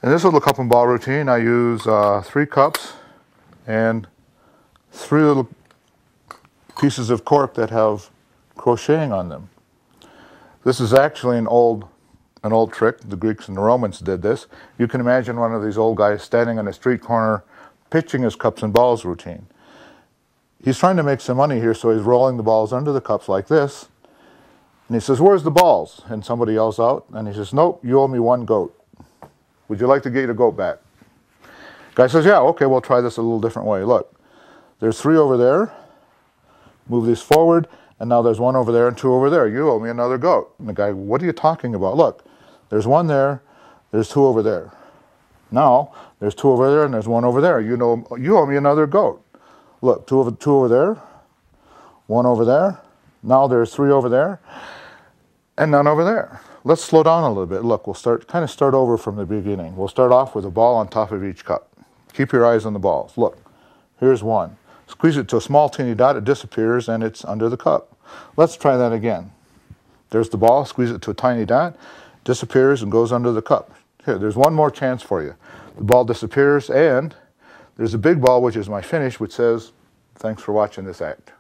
In this little cup and ball routine, I use 3 cups and 3 little pieces of cork that have crocheting on them. This is actually an old trick. The Greeks and the Romans did this. You can imagine one of these old guys standing on a street corner pitching his cups and balls routine. He's trying to make some money here, so he's rolling the balls under the cups like this. And he says, "Where's the balls?" And somebody yells out, and he says, "Nope, you owe me 1 goat. Would you like to get your goat back?" Guy says, "Yeah, okay, we'll try this a little different way. Look, there's 3 over there. Move these forward, and now there's 1 over there and 2 over there. You owe me another goat." And the guy, "What are you talking about? Look, there's 1 there, there's 2 over there. Now, there's 2 over there and there's 1 over there. You owe me another goat. Look, 2 over there, 1 over there. Now there's 3 over there, and none over there." Let's slow down a little bit. Look, we'll start over from the beginning. We'll start off with a ball on top of each cup. Keep your eyes on the balls. Look, here's 1. Squeeze it to a small teeny dot, it disappears, and it's under the cup. Let's try that again. There's the ball, squeeze it to a tiny dot, disappears and goes under the cup. Here, there's 1 more chance for you. The ball disappears, and there's a big ball, which is my finish, which says, "Thanks for watching this act."